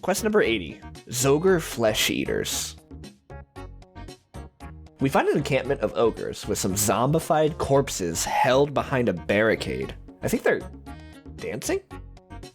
Quest number 80, Zogre Flesh Eaters. We find an encampment of ogres with some zombified corpses held behind a barricade. I think they're dancing?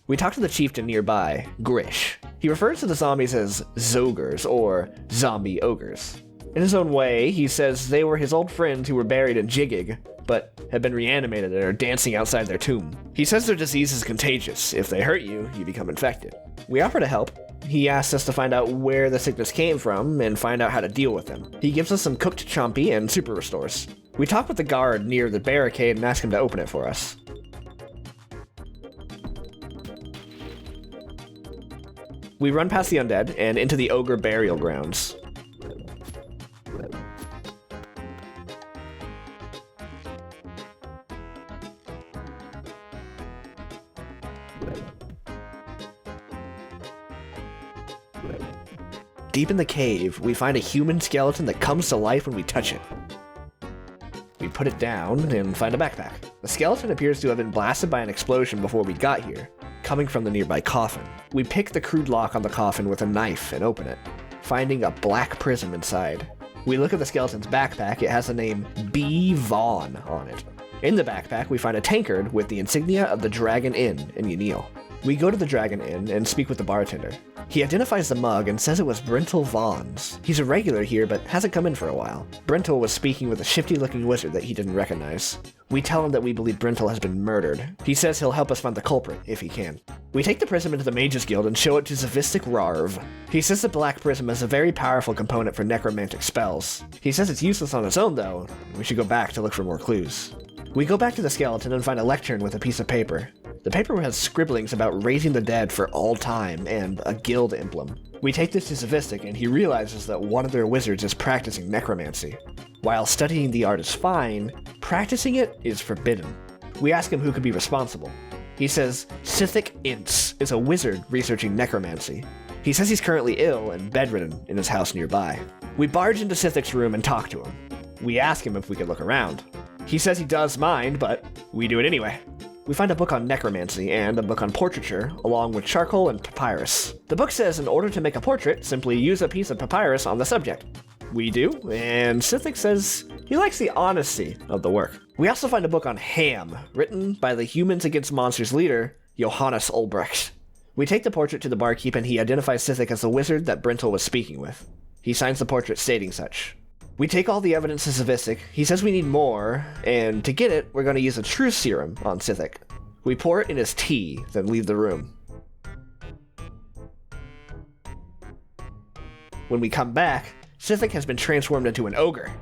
We talk to the chieftain nearby, Grish. He refers to the zombies as Zogres, or zombie ogres. In his own way, he says they were his old friends who were buried in Jigig, but have been reanimated and are dancing outside their tomb. He says their disease is contagious. If they hurt you, you become infected. We offer to help. He asks us to find out where the sickness came from and find out how to deal with them. He gives us some cooked chompy and super restores. We talk with the guard near the barricade and ask him to open it for us. We run past the undead and into the ogre burial grounds. Deep in the cave, we find a human skeleton that comes to life when we touch it. We put it down and find a backpack. The skeleton appears to have been blasted by an explosion before we got here, coming from the nearby coffin. We pick the crude lock on the coffin with a knife and open it, finding a black prism inside. We look at the skeleton's backpack. It has the name B. Vaughn on it. In the backpack, we find a tankard with the insignia of the Dragon Inn in Yaneel. We go to the Dragon Inn and speak with the bartender. He identifies the mug and says it was Brentel Vaughn's. He's a regular here, but hasn't come in for a while. Brentel was speaking with a shifty-looking wizard that he didn't recognize. We tell him that we believe Brentel has been murdered. He says he'll help us find the culprit, if he can. We take the prism into the Mages Guild and show it to Zavistic Rarv. He says the Black Prism is a very powerful component for necromantic spells. He says it's useless on its own, though. We should go back to look for more clues. We go back to the skeleton and find a lectern with a piece of paper. The paper has scribblings about raising the dead for all time and a guild emblem. We take this to Zavistic and he realizes that one of their wizards is practicing necromancy. While studying the art is fine, practicing it is forbidden. We ask him who could be responsible. He says Sithic Ince is a wizard researching necromancy. He says he's currently ill and bedridden in his house nearby. We barge into Sithic's room and talk to him. We ask him if we could look around. He says he does mind, but we do it anyway. We find a book on necromancy and a book on portraiture, along with charcoal and papyrus. The book says in order to make a portrait, simply use a piece of papyrus on the subject. We do, and Sithic says he likes the honesty of the work. We also find a book on ham, written by the Humans Against Monsters leader, Johannes Ulbrecht. We take the portrait to the barkeep and he identifies Sithic as the wizard that Brentel was speaking with. He signs the portrait stating such. We take all the evidence to Zavistic. He says we need more, and to get it, we're going to use a truth serum on Sithic. We pour it in his tea, then leave the room. When we come back, Sithic has been transformed into an ogre.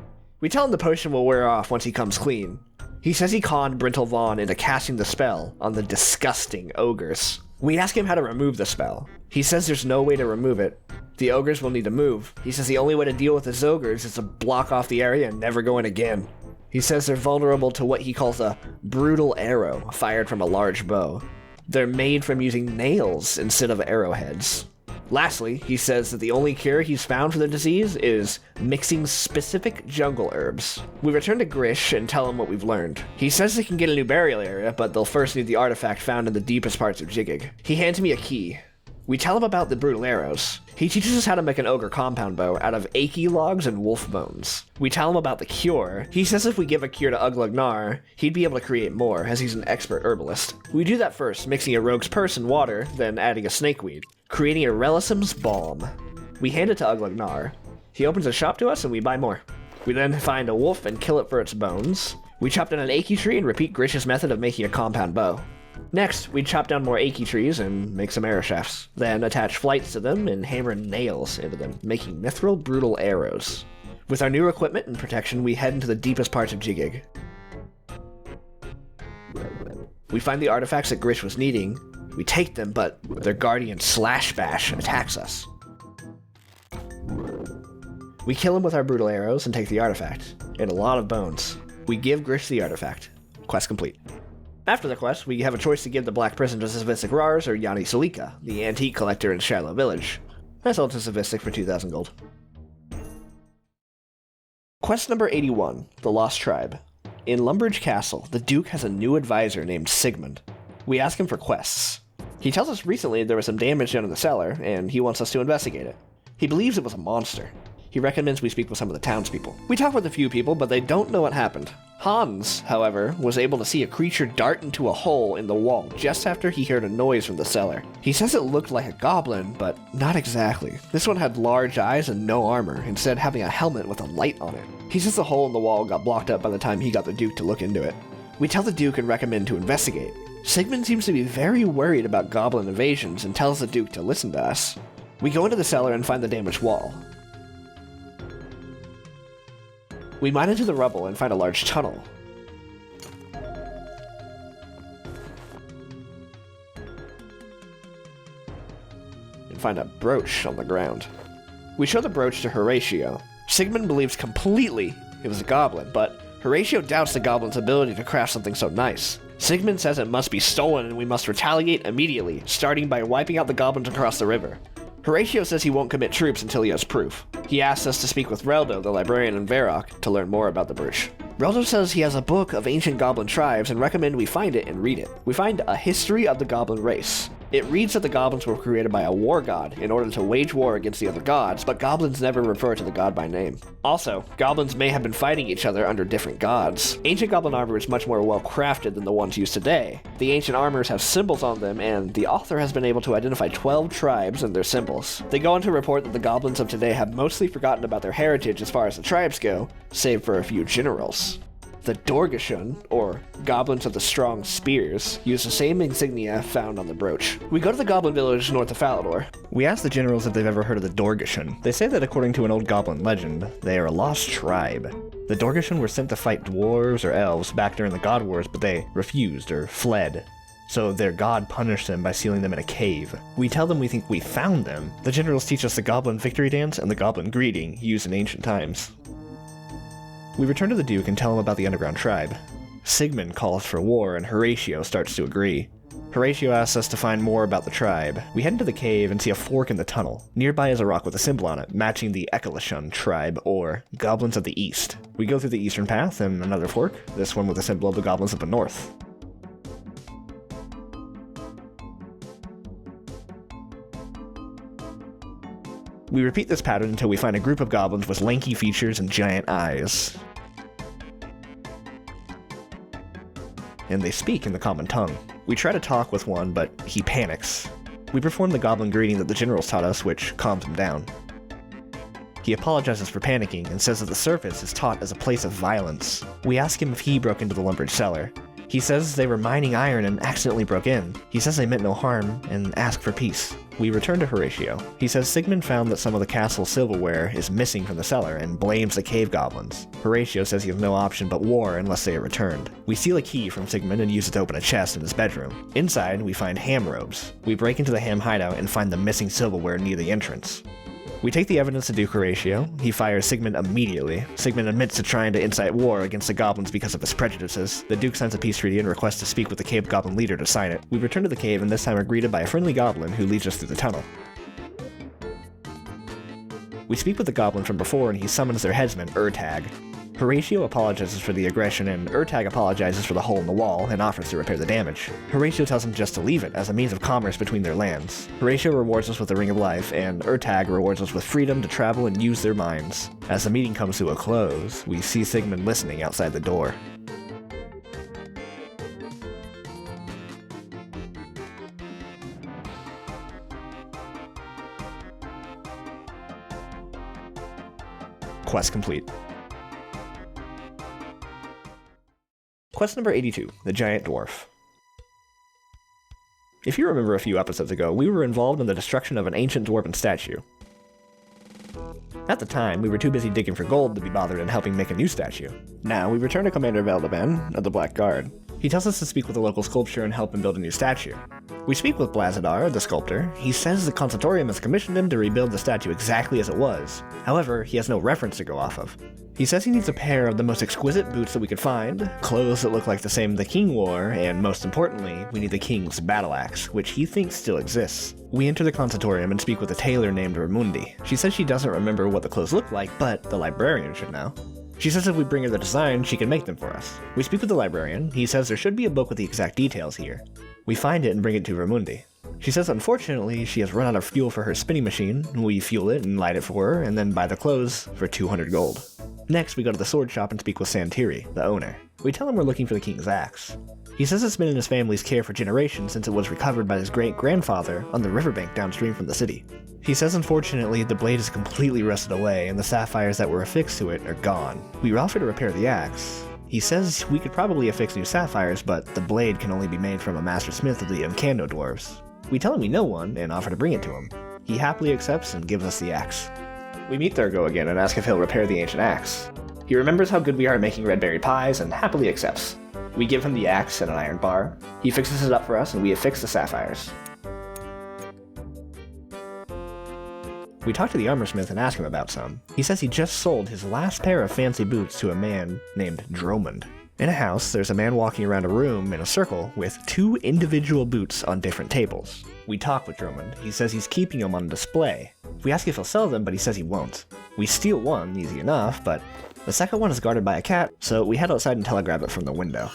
We tell him the potion will wear off once he comes clean. He says he conned Brentel Vaughn into casting the spell on the disgusting ogres. We ask him how to remove the spell. He says there's no way to remove it. The ogres will need to move. He says the only way to deal with the ogres is to block off the area and never go in again. He says they're vulnerable to what he calls a brutal arrow fired from a large bow. They're made from using nails instead of arrowheads. Lastly, he says that the only cure he's found for the disease is mixing specific jungle herbs. We return to Grish and tell him what we've learned. He says they can get a new burial area, but they'll first need the artifact found in the deepest parts of Jigig. He hands me a key. We tell him about the brutal arrows. He teaches us how to make an ogre compound bow out of achy logs and wolf bones. We tell him about the cure. He says if we give a cure to Uglugnar, he'd be able to create more, as he's an expert herbalist. We do that first, mixing a rogue's purse in water, then adding a snakeweed, creating a Relisum's balm. We hand it to Uglugnar. He opens a shop to us and we buy more. We then find a wolf and kill it for its bones. We chop down an achy tree and repeat Grish's method of making a compound bow. Next, we chop down more achy trees and make some arrow shafts. Then attach flights to them and hammer nails into them, making mithril brutal arrows. With our new equipment and protection, we head into the deepest parts of Jigig. We find the artifacts that Grish was needing. We take them, but their guardian Slashbash attacks us. We kill him with our brutal arrows and take the artifact, and a lot of bones. We give Grish the artifact. Quest complete. After the quest, we have a choice to give the Black Prism to Zavistic Rars or Yanni Salika, the antique collector in Shiloh Village. I sold to Zavistic for 2,000 gold. Quest number 81, The Lost Tribe. In Lumbridge Castle, the Duke has a new advisor named Sigmund. We ask him for quests. He He tells us recently there was some damage done in the cellar, and he wants us to investigate it. He believes it was a monster. He recommends we speak with some of the townspeople. We talk with a few people, but they don't know what happened. Hans, however, was able to see a creature dart into a hole in the wall just after he heard a noise from the cellar. He says it looked like a goblin, but not exactly. This one had large eyes and no armor, instead having a helmet with a light on it. He says the hole in the wall got blocked up by the time he got the Duke to look into it. We tell the Duke and recommend to investigate. Sigmund seems to be very worried about goblin invasions and tells the Duke to listen to us. We go into the cellar and find the damaged wall. We mine into the rubble and find a large tunnel. And find a brooch on the ground. We show the brooch to Horatio. Sigmund believes completely it was a goblin, but Horatio doubts the goblin's ability to craft something so nice. Sigmund says it must be stolen and we must retaliate immediately, starting by wiping out the goblins across the river. Horatio says he won't commit troops until he has proof. He asks us to speak with Reldo, the librarian in Varrock, to learn more about the brooch. Reldo says he has a book of ancient goblin tribes and recommend we find it and read it. We find a history of the goblin race. It reads that the goblins were created by a war god in order to wage war against the other gods, but goblins never refer to the god by name. Also, goblins may have been fighting each other under different gods. Ancient goblin armor is much more well crafted than the ones used today. The ancient armors have symbols on them, and the author has been able to identify 12 tribes and their symbols. They go on to report that the goblins of today have mostly forgotten about their heritage as far as the tribes go, save for a few generals. The Dorgashun, or Goblins of the Strong Spears, use the same insignia found on the brooch. We go to the goblin village north of Falador. We ask the generals if they've ever heard of the Dorgashun. They say that according to an old goblin legend, they are a lost tribe. The Dorgashun were sent to fight dwarves or elves back during the God Wars, but they refused or fled. So their god punished them by sealing them in a cave. We tell them we think we found them. The generals teach us the goblin victory dance and the goblin greeting used in ancient times. We return to the Duke and tell him about the underground tribe. Sigmund calls for war and Horatio starts to agree. Horatio asks us to find more about the tribe. We head into the cave and see a fork in the tunnel. Nearby is a rock with a symbol on it, matching the Ekalashun tribe, or Goblins of the East. We go through the eastern path and another fork, this one with a symbol of the Goblins of the North. We repeat this pattern until we find a group of goblins with lanky features and giant eyes. And they speak in the common tongue. We try to talk with one, but he panics. We perform the goblin greeting that the generals taught us, which calms him down. He apologizes for panicking and says that the surface is taught as a place of violence. We ask him if he broke into the lumber's cellar. He says they were mining iron and accidentally broke in. He says they meant no harm and ask for peace. We return to Horatio. He says Sigmund found that some of the castle's silverware is missing from the cellar and blames the cave goblins. Horatio says he has no option but war unless they are returned. We steal a key from Sigmund and use it to open a chest in his bedroom. Inside, we find ham robes. We break into the ham hideout and find the missing silverware near the entrance. We take the evidence to Duke Horatio. He fires Sigmund immediately. Sigmund admits to trying to incite war against the goblins because of his prejudices. The Duke signs a peace treaty and requests to speak with the cave goblin leader to sign it. We return to the cave and this time are greeted by a friendly goblin who leads us through the tunnel. We speak with the goblin from before and he summons their headsman, Urtag. Horatio apologizes for the aggression and Urtag apologizes for the hole in the wall and offers to repair the damage. Horatio tells him just to leave it as a means of commerce between their lands. Horatio rewards us with the Ring of Life and Urtag rewards us with freedom to travel and use their minds. As the meeting comes to a close, we see Sigmund listening outside the door. Quest complete. Quest number 82, the Giant Dwarf. If you remember a few episodes ago, we were involved in the destruction of an ancient dwarven statue. At the time, we were too busy digging for gold to be bothered in helping make a new statue. Now, we return to Commander Veldaban of the Black Guard. He tells us to speak with a local sculptor and help him build a new statue. We speak with Blazadar, the sculptor. He says the Consultorium has commissioned him to rebuild the statue exactly as it was. However, he has no reference to go off of. He says he needs a pair of the most exquisite boots that we could find, clothes that look like the same the king wore, and most importantly, we need the king's battle axe, which he thinks still exists. We enter the consultorium and speak with a tailor named Ramundi. She says she doesn't remember what the clothes look like, but the librarian should know. She says if we bring her the design, she can make them for us. We speak with the librarian. He says there should be a book with the exact details here. We find it and bring it to Ramundi. She says unfortunately she has run out of fuel for her spinning machine. We fuel it and light it for her, and then buy the clothes for 200 gold. Next, we go to the sword shop and speak with Santiri, the owner. We tell him we're looking for the king's axe. He says it's been in his family's care for generations since it was recovered by his great-grandfather on the riverbank downstream from the city. He says unfortunately the blade is completely rusted away and the sapphires that were affixed to it are gone. We offer to repair the axe. He says we could probably affix new sapphires, but the blade can only be made from a master smith of the Mkando dwarves. We tell him we know one and offer to bring it to him. He happily accepts and gives us the axe. We meet Thurgo again and ask if he'll repair the ancient axe. He remembers how good we are at making red berry pies and happily accepts. We give him the axe and an iron bar. He fixes it up for us and we affix the sapphires. We talk to the armorsmith and ask him about some. He says he just sold his last pair of fancy boots to a man named Dromund. In a house, there's a man walking around a room in a circle with 2 individual boots on different tables. We talk with Dromund. He says he's keeping them on display. We ask if he'll sell them, but he says he won't. We steal one, easy enough, but the second one is guarded by a cat, so we head outside and telegraph it from the window.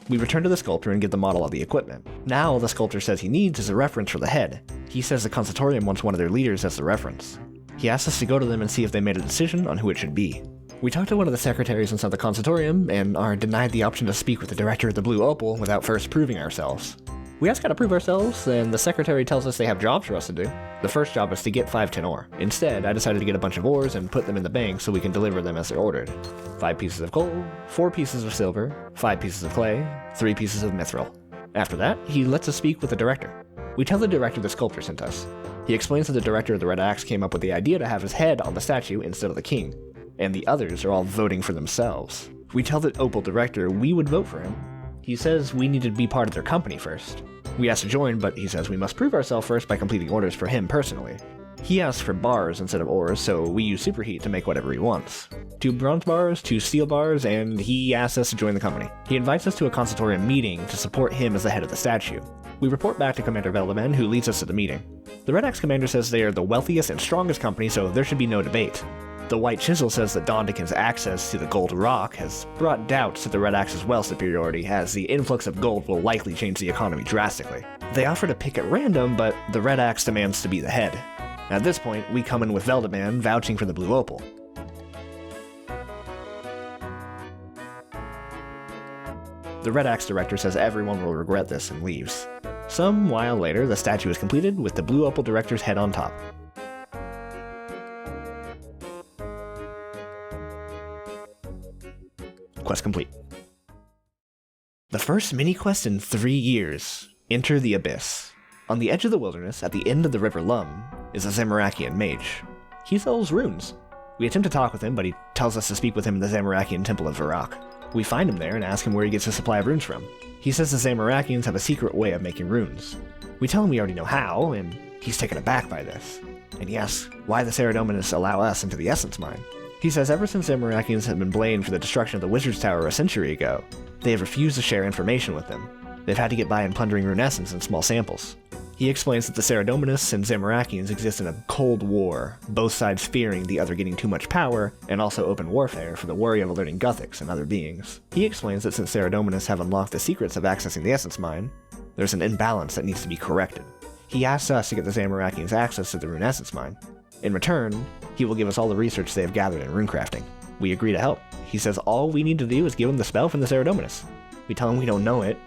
We return to the sculptor and get the model of the equipment. Now all the sculptor says he needs is a reference for the head. He says the consultorium wants one of their leaders as the reference. He asks us to go to them and see if they made a decision on who it should be. We talk to one of the secretaries inside the consultorium and are denied the option to speak with the director of the Blue Opal without first proving ourselves. We ask how to prove ourselves, and the secretary tells us they have jobs for us to do. The first job is to get 5 tin ore. Instead, I decided to get a bunch of ores and put them in the bank so we can deliver them as they're ordered. 5 pieces of gold, 4 pieces of silver, 5 pieces of clay, 3 pieces of mithril. After that, he lets us speak with the director. We tell the director the sculptor sent us. He explains that the director of the Red Axe came up with the idea to have his head on the statue instead of the king, and the others are all voting for themselves. We tell the Opal director we would vote for him. He says we need to be part of their company first. We ask to join, but he says we must prove ourselves first by completing orders for him personally. He asks for bars instead of ores, so we use superheat to make whatever he wants. 2 bronze bars, 2 steel bars, and he asks us to join the company. He invites us to a consultorium meeting to support him as the head of the statue. We report back to Commander Veldeman, who leads us to the meeting. The Red Axe commander says they are the wealthiest and strongest company, so there should be no debate. The White Chisel says that Dondikin's access to the gold rock has brought doubts to the Red Axe's wealth superiority, as the influx of gold will likely change the economy drastically. They offer to pick at random, but the Red Axe demands to be the head. At this point, we come in with Veldeman vouching for the Blue Opal. The Red Axe director says everyone will regret this and leaves. Some while later, the statue is completed with the Blue Opal director's head on top. Quest complete. The first mini-quest in 3 years. Enter the Abyss. On the edge of the wilderness, at the end of the River Lum, is a Zamorakian mage. He sells runes. We attempt to talk with him, but he tells us to speak with him in the Zamorakian Temple of Varrock. We find him there and ask him where he gets his supply of runes from. He says the Zamorakians have a secret way of making runes. We tell him we already know how, and he's taken aback by this. And he asks why the Saradominus allow us into the Essence Mine. He says ever since Zamorakians have been blamed for the destruction of the Wizard's Tower a century ago, they have refused to share information with them. They've had to get by in plundering rune essence in small samples. He explains that the Saradominus and Zamorakians exist in a cold war, both sides fearing the other getting too much power, and also open warfare for the worry of alerting Gothics and other beings. He explains that since Saradominus have unlocked the secrets of accessing the Essence Mine, there's an imbalance that needs to be corrected. He asks us to get the Zamorakians access to the Rune Essence Mine. In return, he will give us all the research they have gathered in runecrafting. We agree to help. He says all we need to do is give him the spell from the Saradominus. We tell him we don't know it.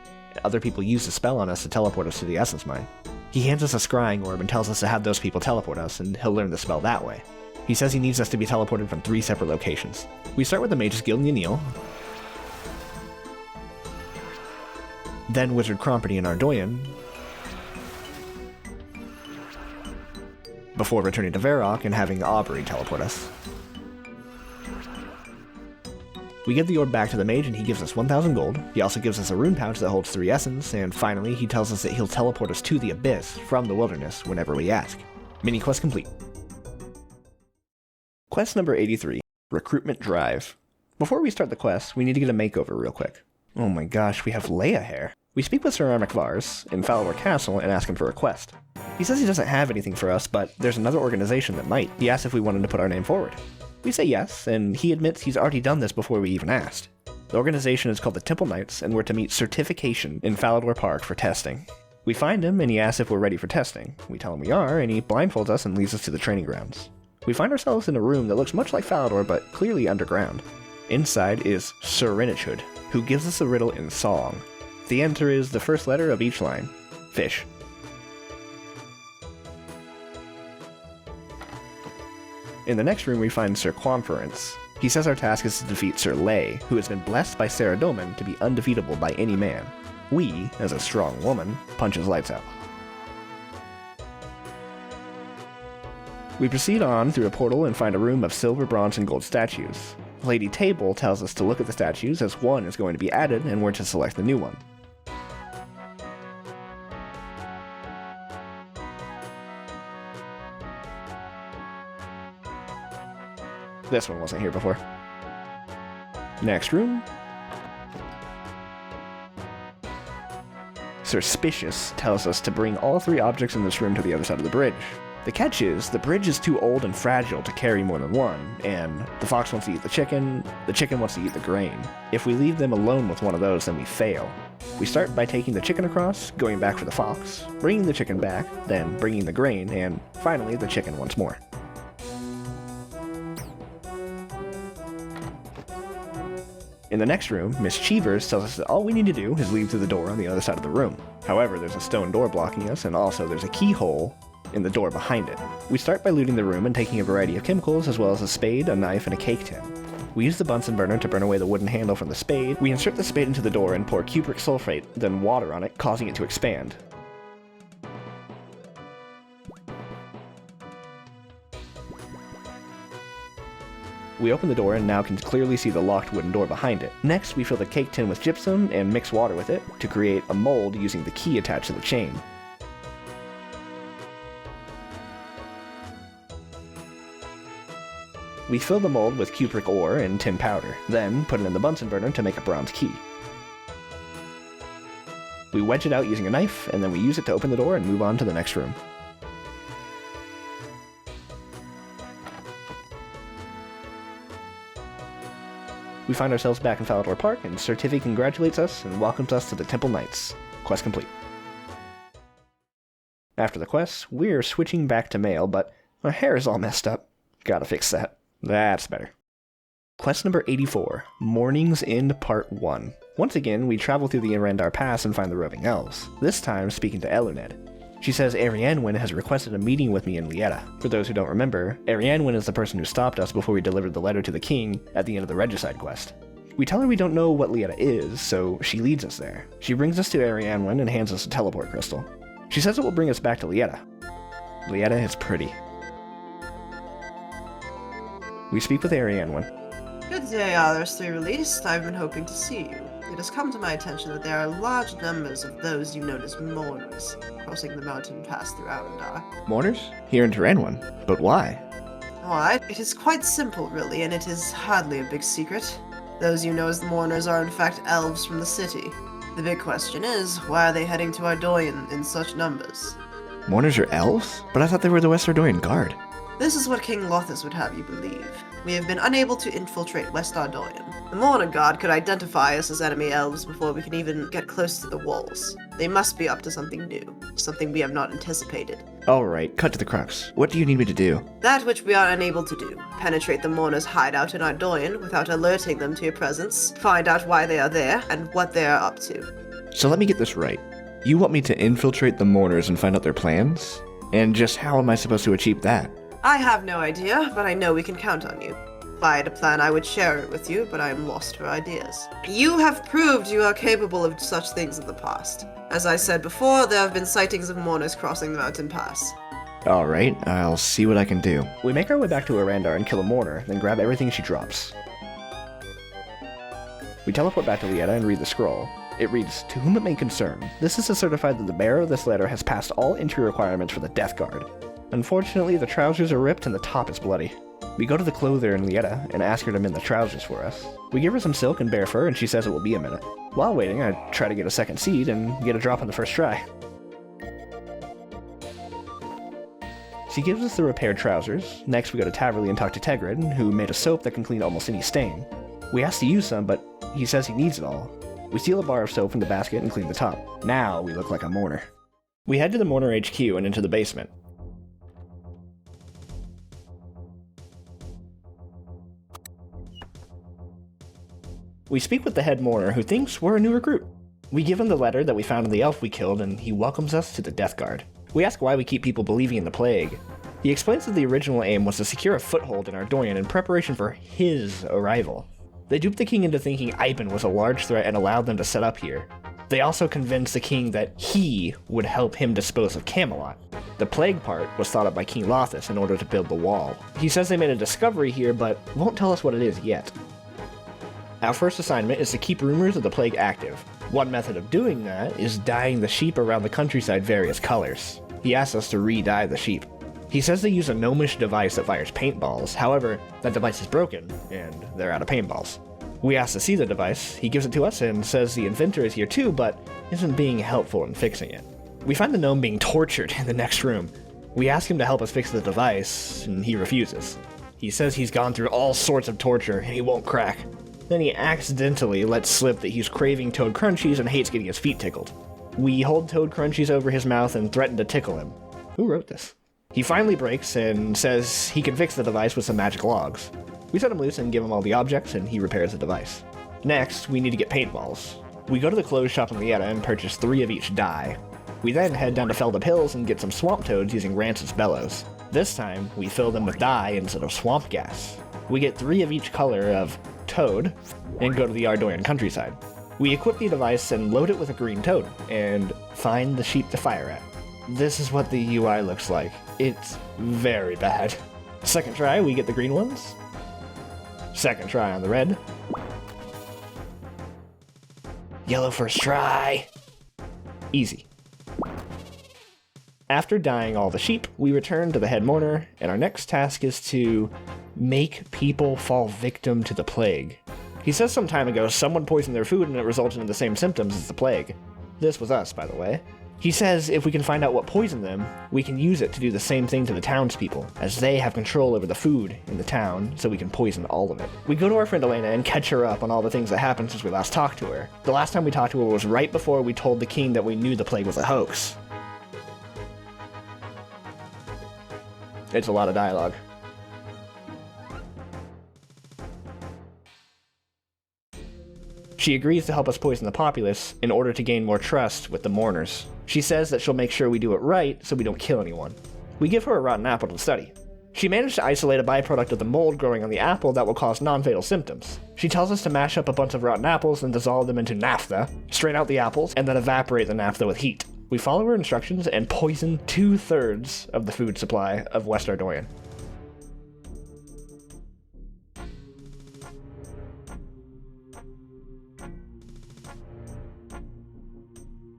Other people use the spell on us to teleport us to the Essence Mine. He hands us a scrying orb and tells us to have those people teleport us, and he'll learn the spell that way. He says he needs us to be teleported from 3 separate locations. We start with the Mages Guild in Yanil, then Wizard Cromperty in Ardoyan, before returning to Varrock and having Aubrey teleport us. We give the orb back to the mage and he gives us 1,000 gold. He also gives us a rune pouch that holds 3 essence, and finally he tells us that he'll teleport us to the Abyss from the wilderness whenever we ask. Mini quest complete. Quest number 83, Recruitment Drive. Before we start the quest, we need to get a makeover real quick. Oh my gosh, we have Leia hair. We speak with Sir Armic Vars in Falwar Castle and ask him for a quest. He says he doesn't have anything for us, but there's another organization that might. He asks if we wanted to put our name forward. We say yes, and he admits he's already done this before we even asked. The organization is called the Temple Knights, and we're to meet Certification in Falador Park for testing. We find him, and he asks if we're ready for testing. We tell him we are, and he blindfolds us and leads us to the training grounds. We find ourselves in a room that looks much like Falador, but clearly underground. Inside is Sir Rinichhood, who gives us a riddle in song. The answer is the first letter of each line. Fish. In the next room we find Sir Quamference. He says our task is to defeat Sir Lay, who has been blessed by Saradomin to be undefeatable by any man. We, as a strong woman, punch his lights out. We proceed on through a portal and find a room of silver, bronze, and gold statues. Lady Table tells us to look at the statues as one is going to be added and we're to select the new one. This one wasn't here before. Next room. Suspicious tells us to bring all 3 objects in this room to the other side of the bridge. The catch is, the bridge is too old and fragile to carry more than one, and the fox wants to eat the chicken wants to eat the grain. If we leave them alone with one of those, then we fail. We start by taking the chicken across, going back for the fox, bringing the chicken back, then bringing the grain, and finally the chicken once more. In the next room, Miss Cheevers tells us that all we need to do is leave through the door on the other side of the room. However, there's a stone door blocking us, and also there's a keyhole in the door behind it. We start by looting the room and taking a variety of chemicals, as well as a spade, a knife, and a cake tin. We use the Bunsen burner to burn away the wooden handle from the spade. We insert the spade into the door and pour cupric sulfate, then water on it, causing it to expand. We open the door and now can clearly see the locked wooden door behind it. Next, we fill the cake tin with gypsum and mix water with it to create a mold using the key attached to the chain. We fill the mold with cupric ore and tin powder, then put it in the Bunsen burner to make a bronze key. We wedge it out using a knife, and then we use it to open the door and move on to the next room. We find ourselves back in Falador Park, and Sir Tiffy congratulates us and welcomes us to the Temple Knights. Quest complete. After the quest, we're switching back to male, but my hair is all messed up. Gotta fix that. That's better. Quest number 84, Morning's End Part 1. Once again, we travel through the Irandar Pass and find the roving elves, this time speaking to Eluned. She says Arianwen has requested a meeting with me in Lieta. For those who don't remember, Arianwen is the person who stopped us before we delivered the letter to the king at the end of the Regicide quest. We tell her we don't know what Lieta is, so she leads us there. She brings us to Arianwen and hands us a teleport crystal. She says it will bring us back to Lieta. Lieta is pretty. We speak with Arianwen. Good day, RS3 Released. I've been hoping to see you. It has come to my attention that there are large numbers of those you know as mourners crossing the mountain pass through Arendar. Mourners? Here in Terenwen. But why? Why? It is quite simple, really, and it is hardly a big secret. Those you know as the mourners are in fact elves from the city. The big question is, why are they heading to Ardoyan in such numbers? Mourners are elves? But I thought they were the West Ardoyan Guard. This is what King Lothus would have you believe. We have been unable to infiltrate West Ardoyan. The Mourner God could identify us as enemy elves before we can even get close to the walls. They must be up to something new, something we have not anticipated. Alright, cut to the crux. What do you need me to do? That which we are unable to do. Penetrate the Mourner's hideout in Ardoyan without alerting them to your presence, find out why they are there, and what they are up to. So let me get this right. You want me to infiltrate the Mourners and find out their plans? And just how am I supposed to achieve that? I have no idea, but I know we can count on you. If I had a plan, I would share it with you, but I am lost for ideas. You have proved you are capable of such things in the past. As I said before, there have been sightings of mourners crossing the mountain pass. Alright, I'll see what I can do. We make our way back to Arandar and kill a mourner, then grab everything she drops. We teleport back to Lieta and read the scroll. It reads, "To whom it may concern, this is to certify that the bearer of this letter has passed all entry requirements for the Death Guard. Unfortunately, the trousers are ripped and the top is bloody." We go to the clothier in Lieta and ask her to mend the trousers for us. We give her some silk and bear fur and she says it will be a minute. While waiting, I try to get a second seed and get a drop on the first try. She gives us the repaired trousers. Next we go to Taverley and talk to Tegrid, who made a soap that can clean almost any stain. We ask to use some, but he says he needs it all. We steal a bar of soap from the basket and clean the top. Now we look like a mourner. We head to the Mourner HQ and into the basement. We speak with the head mourner, who thinks we're a new recruit. We give him the letter that we found in the elf we killed, and he welcomes us to the Death Guard. We ask why we keep people believing in the plague. He explains that the original aim was to secure a foothold in Ardoyan in preparation for his arrival. They duped the king into thinking Ipan was a large threat and allowed them to set up here. They also convinced the king that he would help him dispose of Camelot. The plague part was thought up by King Lothus in order to build the wall. He says they made a discovery here, but won't tell us what it is yet. Our first assignment is to keep rumors of the plague active. One method of doing that is dyeing the sheep around the countryside various colors. He asks us to re-dye the sheep. He says they use a gnomish device that fires paintballs, however, that device is broken, and they're out of paintballs. We ask to see the device, he gives it to us and says the inventor is here too, but isn't being helpful in fixing it. We find the gnome being tortured in the next room. We ask him to help us fix the device, and he refuses. He says he's gone through all sorts of torture, and he won't crack. Then he accidentally lets slip that he's craving Toad Crunchies and hates getting his feet tickled. We hold Toad Crunchies over his mouth and threaten to tickle him. Who wrote this? He finally breaks and says he can fix the device with some magic logs. We set him loose and give him all the objects, and he repairs the device. Next, we need to get paintballs. We go to the clothes shop in Lieta and purchase 3 of each dye. We then head down to Feldab Hills and get some swamp toads using Rancet's bellows. This time, we fill them with dye instead of swamp gas. We get 3 of each color of toad and go to the Ardoyan countryside. We equip the device and load it with a green toad and find the sheep to fire at. This is what the UI looks like. It's very bad. Second try, we get the green ones. Second try on the red. Yellow first try. Easy. After dyeing all the sheep, we return to the head mourner, and our next task is to make people fall victim to the plague. He says some time ago someone poisoned their food and it resulted in the same symptoms as the plague. This was us, by the way. He says if we can find out what poisoned them, we can use it to do the same thing to the townspeople, as they have control over the food in the town, so we can poison all of it. We go to our friend Elena and catch her up on all the things that happened since we last talked to her. The last time we talked to her was right before we told the king that we knew the plague was a hoax. It's a lot of dialogue. She agrees to help us poison the populace in order to gain more trust with the mourners. She says that she'll make sure we do it right so we don't kill anyone. We give her a rotten apple to study. She managed to isolate a byproduct of the mold growing on the apple that will cause non-fatal symptoms. She tells us to mash up a bunch of rotten apples and dissolve them into naphtha, strain out the apples, and then evaporate the naphtha with heat. We follow her instructions and poison 2/3 of the food supply of West Ardoyan.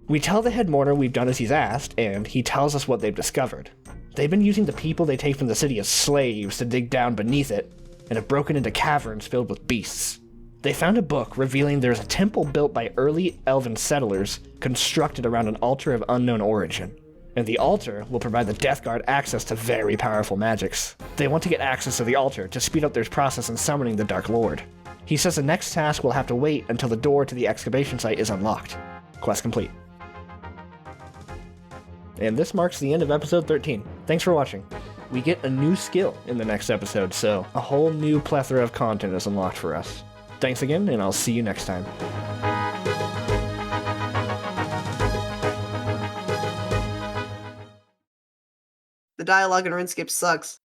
We tell the head mourner we've done as he's asked, and he tells us what they've discovered. They've been using the people they take from the city as slaves to dig down beneath it, and have broken into caverns filled with beasts. They found a book revealing there's a temple built by early elven settlers constructed around an altar of unknown origin. And the altar will provide the Death Guard access to very powerful magics. They want to get access to the altar to speed up their process in summoning the Dark Lord. He says the next task will have to wait until the door to the excavation site is unlocked. Quest complete. And this marks the end of episode 13. Thanks for watching. We get a new skill in the next episode, so a whole new plethora of content is unlocked for us. Thanks again, and I'll see you next time. The dialogue in RuneScape sucks.